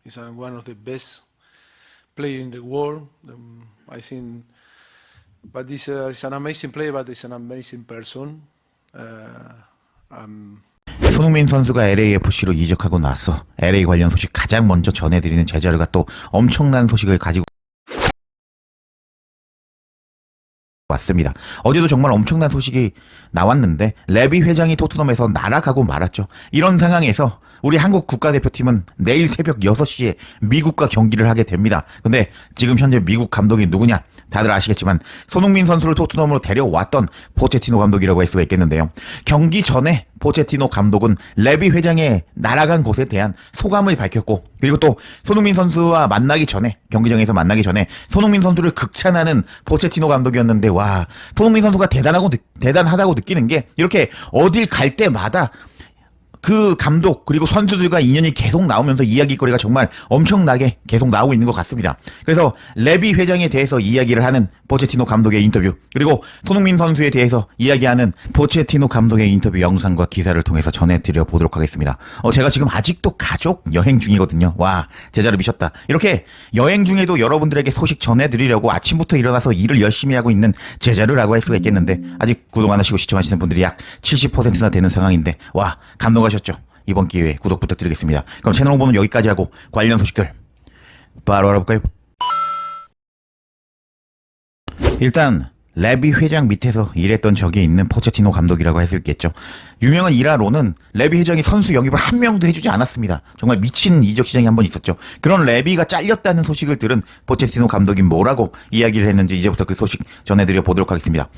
He's one of the best players in the world. I think, but he's an amazing player, but he's an amazing person. 손흥민 선수가 LAFC로 이적하고 나서 LA 관련 소식 가장 먼저 전해드리는 제 자료가 또 엄청난 소식을 가지고 왔습니다. 어제도 정말 엄청난 소식이 나왔는데 레비 회장이 토트넘에서 날아가고 말았죠. 이런 상황에서 우리 한국 국가대표팀은 내일 새벽 6시에 미국과 경기를 하게 됩니다. 근데 지금 현재 미국 감독이 누구냐? 다들 아시겠지만 손흥민 선수를 토트넘으로 데려왔던 포체티노 감독이라고 할 수가 있겠는데요. 경기 전에 포체티노 감독은 레비 회장의 날아간 것에 대한 소감을 밝혔고, 그리고 또 손흥민 선수와 만나기 전에, 경기장에서 만나기 전에 손흥민 선수를 극찬하는 포체티노 감독이었는데, 와, 손흥민 선수가 대단하다고 느끼는 게 이렇게 어딜 갈 때마다 그 감독 그리고 선수들과 인연이 계속 나오면서 이야기거리가 정말 엄청나게 계속 나오고 있는 것 같습니다. 그래서 레비 회장에 대해서 이야기를 하는 포체티노 감독의 인터뷰, 그리고 손흥민 선수에 대해서 이야기하는 포체티노 감독의 인터뷰 영상과 기사를 통해서 전해드려 보도록 하겠습니다. 제가 지금 아직도 가족 여행 중이거든요. 와, 제자를 미쳤다. 이렇게 여행 중에도 여러분들에게 소식 전해드리려고 아침부터 일어나서 일을 열심히 하고 있는 제자르라고 할 수가 있겠는데, 아직 구독 안 하시고 시청하시는 분들이 약 70%나 되는 상황인데, 와, 감동하셨죠? 이번 기회에 구독 부탁드리겠습니다. 그럼 채널 홍보는 여기까지 하고 관련 소식들 바로 알아볼까요? 일단 레비 회장 밑에서 일했던 적이 있는 포체티노 감독이라고 할 수 있겠죠. 유명한 일화로는 레비 회장이 선수 영입을 한 명도 해주지 않았습니다. 정말 미친 이적 시장이 한 번 있었죠. 그런 레비가 잘렸다는 소식을 들은 포체티노 감독이 뭐라고 이야기를 했는지 이제부터 그 소식 전해드려 보도록 하겠습니다.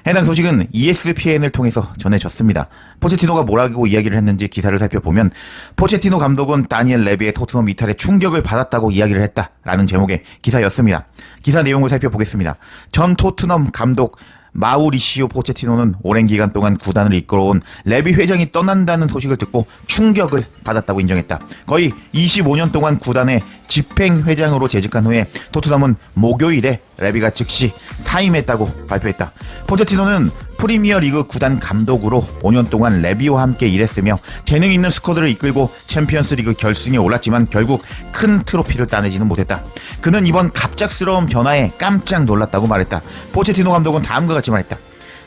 해당 소식은 ESPN을 통해서 전해졌습니다. 포체티노가 뭐라고 이야기를 했는지 기사를 살펴보면, 포체티노 감독은 다니엘 레비의 토트넘 이탈에 충격을 받았다고 이야기를 했다라는 제목의 기사였습니다. 기사 내용을 살펴보겠습니다. 전 토트넘 감독 마우리시오 포체티노는 오랜 기간 동안 구단을 이끌어온 레비 회장이 떠난다는 소식을 듣고 충격을 받았다고 인정했다. 거의 25년 동안 구단의 집행회장으로 재직한 후에 토트넘은 목요일에 레비가 즉시 사임했다고 발표했다. 포체티노는 프리미어리그 구단 감독으로 5년 동안 레비와 함께 일했으며 재능 있는 스쿼드를 이끌고 챔피언스리그 결승에 올랐지만 결국 큰 트로피를 따내지는 못했다. 그는 이번 갑작스러운 변화에 깜짝 놀랐다고 말했다. 포체티노 감독은 다음과 같이 말했다.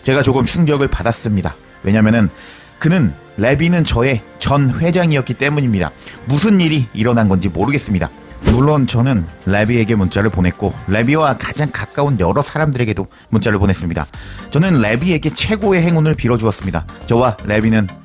제가 조금 충격을 받았습니다. 왜냐면은 그는 레비는 저의 전 회장이었기 때문입니다. 무슨 일이 일어난 건지 모르겠습니다. 물론 저는 레비에게 문자를 보냈고 레비와 가장 가까운 여러 사람들에게도 문자를 보냈습니다. 저는 레비에게 최고의 행운을 빌어주었습니다. 저와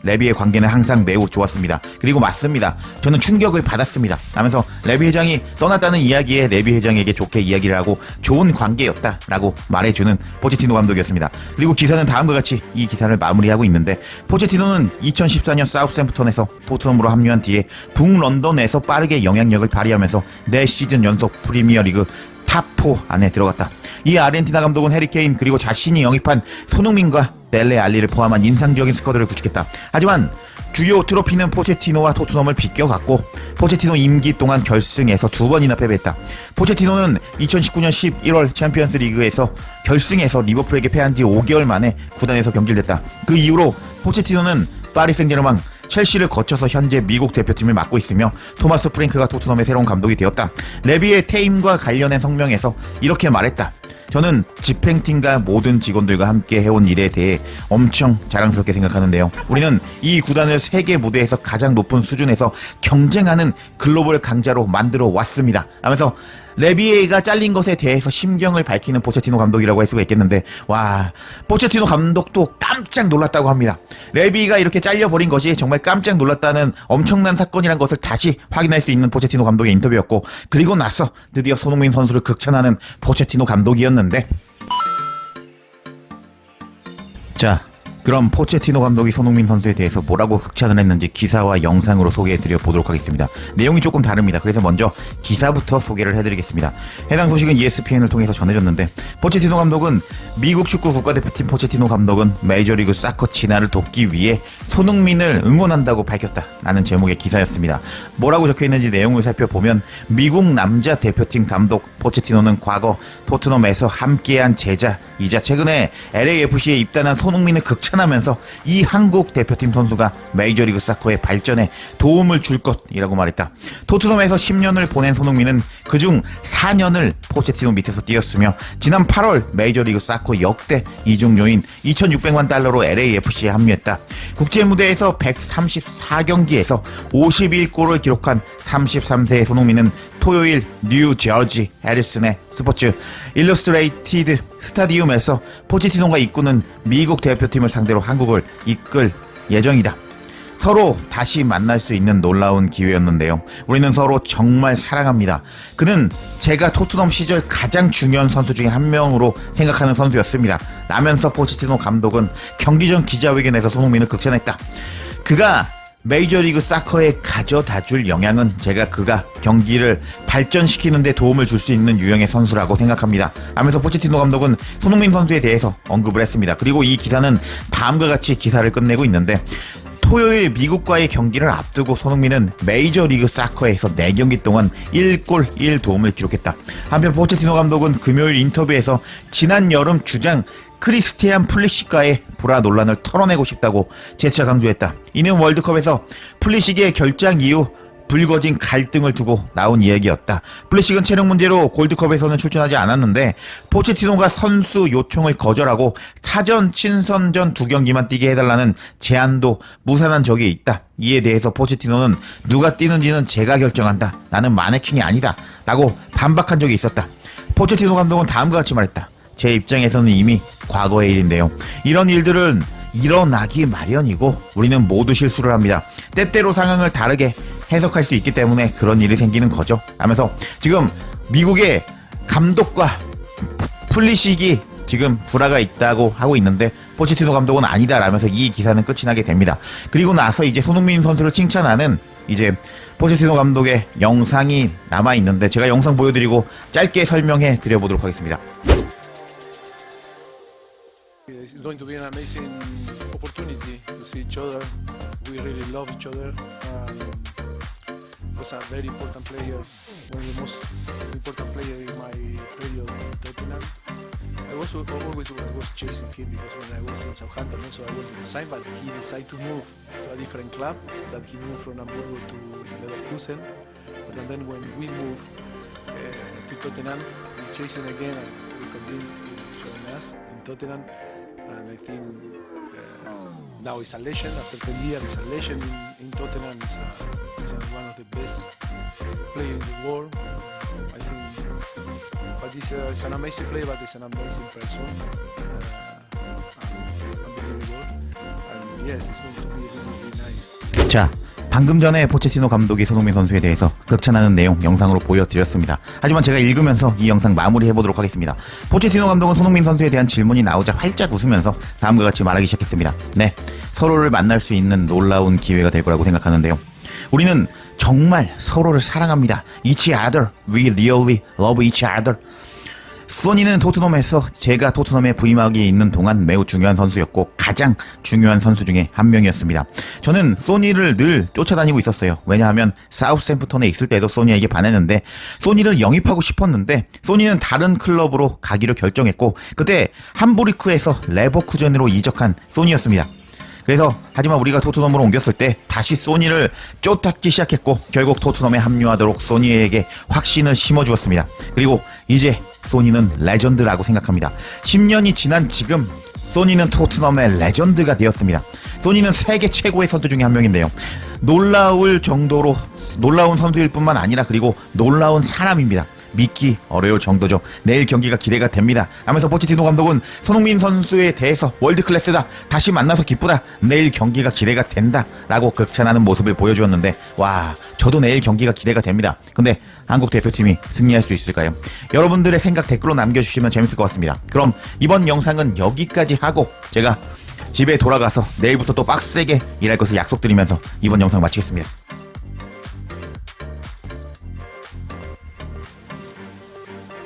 레비의 관계는 항상 매우 좋았습니다. 그리고 맞습니다. 저는 충격을 받았습니다. 하면서 레비 회장이 떠났다는 이야기에 레비 회장에게 좋게 이야기를 하고 좋은 관계였다라고 말해주는 포체티노 감독이었습니다. 그리고 기사는 다음과 같이 이 기사를 마무리하고 있는데, 포체티노는 2014년 사우스햄프턴에서 토트넘으로 합류한 뒤에 북런던에서 빠르게 영향력을 발휘하면서 4시즌 연속 프리미어리그 탑4 안에 들어갔다. 이 아르헨티나 감독은 해리케인 그리고 자신이 영입한 손흥민과 델레 알리를 포함한 인상적인 스쿼드를 구축했다. 하지만 주요 트로피는 포체티노와 토트넘을 비껴갔고 포체티노 임기 동안 결승에서 2번이나 패배했다. 포체티노는 2019년 11월 챔피언스 리그에서 결승에서 리버풀에게 패한 지 5개월 만에 구단에서 경질됐다. 그 이후로 포체티노는 파리 생제르맹, 첼시를 거쳐서 현재 미국 대표팀을 맡고 있으며 토마스 프랭크가 토트넘의 새로운 감독이 되었다. 레비의 퇴임과 관련된 성명에서 이렇게 말했다. 저는 집행팀과 모든 직원들과 함께 해온 일에 대해 엄청 자랑스럽게 생각하는데요. 우리는 이 구단을 세계 무대에서 가장 높은 수준에서 경쟁하는 글로벌 강자로 만들어 왔습니다. 하면서 레비에가 잘린 것에 대해서 심경을 밝히는 포체티노 감독이라고 할 수가 있겠는데, 와, 포체티노 감독도 깜짝 놀랐다고 합니다. 레비가 이렇게 잘려버린 것이 정말 깜짝 놀랐다는 엄청난 사건이란 것을 다시 확인할 수 있는 포체티노 감독의 인터뷰였고, 그리고 나서 드디어 손흥민 선수를 극찬하는 포체티노 감독이었는데, 자, 그럼 포체티노 감독이 손흥민 선수에 대해서 뭐라고 극찬을 했는지 기사와 영상으로 소개해드려 보도록 하겠습니다. 내용이 조금 다릅니다. 그래서 먼저 기사부터 소개를 해드리겠습니다. 해당 소식은 ESPN을 통해서 전해졌는데, 포체티노 감독은 미국 축구 국가대표팀 포체티노 감독은 메이저리그 사커 진화를 돕기 위해 손흥민을 응원한다고 밝혔다라는 제목의 기사였습니다. 뭐라고 적혀있는지 내용을 살펴보면, 미국 남자 대표팀 감독 포체티노는 과거 토트넘에서 함께한 제자이자 최근에 LAFC에 입단한 손흥민을 극찬 극찬하면서 이 한국 대표팀 선수가 메이저리그 사커의 발전에 도움을 줄 것이라고 말했다. 토트넘에서 10년을 보낸 손흥민은 그중 4년을 포체티노 밑에서 뛰었으며 지난 8월 메이저리그 사커 역대 이중료인 2,600만 달러로 LAFC에 합류했다. 국제 무대에서 134경기에서 51골을 기록한 33세의 손흥민은 토요일 뉴저지 해리슨의 스포츠 일러스트레이티드 스타디움에서 포체티노가 이끄는 미국 대표팀을 상대로 한국을 이끌 예정이다. 서로 다시 만날 수 있는 놀라운 기회였는데요. 우리는 서로 정말 사랑합니다. 그는 제가 토트넘 시절 가장 중요한 선수 중에 한 명으로 생각하는 선수였습니다. 라면서 포체티노 감독은 경기 전 기자회견에서 손흥민을 극찬했다. 그가 메이저리그 사커에 가져다줄 영향은 제가 그가 경기를 발전시키는 데 도움을 줄 수 있는 유형의 선수라고 생각합니다. 라면서 포체티노 감독은 손흥민 선수에 대해서 언급을 했습니다. 그리고 이 기사는 다음과 같이 기사를 끝내고 있는데 토요일 미국과의 경기를 앞두고 손흥민은 메이저리그 사커에서 4경기 동안 1골 1도움을 기록했다. 한편 포체티노 감독은 금요일 인터뷰에서 지난 여름 주장 크리스티안 플리시카의 불화 논란을 털어내고 싶다고 재차 강조했다. 이는 월드컵에서 플리식의 결장 이후 불거진 갈등을 두고 나온 이야기였다. 플리식은 체력 문제로 골드컵에서는 출전하지 않았는데 포체티노가 선수 요청을 거절하고 사전 친선전 2경기만 뛰게 해달라는 제안도 무산한 적이 있다. 이에 대해서 포체티노는 누가 뛰는지는 제가 결정한다. 나는 마네킹이 아니다. 라고 반박한 적이 있었다. 포체티노 감독은 다음과 같이 말했다. 제 입장에서는 이미 과거의 일인데요. 이런 일들은 일어나기 마련이고 우리는 모두 실수를 합니다. 때때로 상황을 다르게 해석할 수 있기 때문에 그런 일이 생기는 거죠. 하면서 지금 미국의 감독과 플리식이 지금 불화가 있다고 하고 있는데 포체티노 감독은 아니다 라면서 이 기사는 끝이 나게 됩니다. 그리고 나서 이제 손흥민 선수를 칭찬하는 이제 포체티노 감독의 영상이 남아있는데 제가 영상 보여드리고 짧게 설명해 드려보도록 하겠습니다. It's going to be an amazing opportunity to see each other. We really love each other. Was a very important player, one of the most important player in my period in Tottenham. I was always chasing him because when I was in Southampton also I wanted to sign, but he decided to move to a different club. That he moved from Hamburgo to Leverkusen. But then when we moved to Tottenham, we chased him again and we convinced to join us in Tottenham. And I think now he's a legend. After 10 years, he's a legend in Tottenham. He's one of the best players in the world. I think, but he's an amazing player, but he's an amazing person. Unbelievable. And yes, it's going to be really, really nice. 자, 방금 전에 포체티노 감독이 손흥민 선수에 대해서 극찬하는 내용 영상으로 보여드렸습니다. 하지만 제가 읽으면서 이 영상 마무리해보도록 하겠습니다. 포체티노 감독은 손흥민 선수에 대한 질문이 나오자 활짝 웃으면서 다음과 같이 말하기 시작했습니다. 네, 서로를 만날 수 있는 놀라운 기회가 될 거라고 생각하는데요. 우리는 정말 서로를 사랑합니다. Each other. We really love each other. 소니는 토트넘에서 제가 토트넘에 부임하게 있는 동안 매우 중요한 선수였고 가장 중요한 선수 중에 한 명이었습니다. 저는 소니를 늘 쫓아다니고 있었어요. 왜냐하면 사우스햄프턴에 있을 때도 소니에게 반했는데 소니를 영입하고 싶었는데 소니는 다른 클럽으로 가기로 결정했고 그때 함부르크에서 레버쿠젠으로 이적한 소니였습니다. 그래서 하지만 우리가 토트넘으로 옮겼을 때 다시 소니를 쫓기 시작했고 결국 토트넘에 합류하도록 소니에게 확신을 심어주었습니다. 그리고 이제 소니는 레전드라고 생각합니다. 10년이 지난 지금 소니는 토트넘의 레전드가 되었습니다. 소니는 세계 최고의 선수 중에 한 명인데요. 놀라울 정도로 놀라운 선수일 뿐만 아니라 그리고 놀라운 사람입니다. 믿기 어려울 정도죠. 내일 경기가 기대가 됩니다. 하면서 포체티노 감독은 손흥민 선수에 대해서 월드클래스다. 다시 만나서 기쁘다. 내일 경기가 기대가 된다. 라고 극찬하는 모습을 보여주었는데 와, 저도 내일 경기가 기대가 됩니다. 근데 한국 대표팀이 승리할 수 있을까요? 여러분들의 생각 댓글로 남겨주시면 재밌을 것 같습니다. 그럼 이번 영상은 여기까지 하고 제가 집에 돌아가서 내일부터 또 빡세게 일할 것을 약속드리면서 이번 영상 마치겠습니다.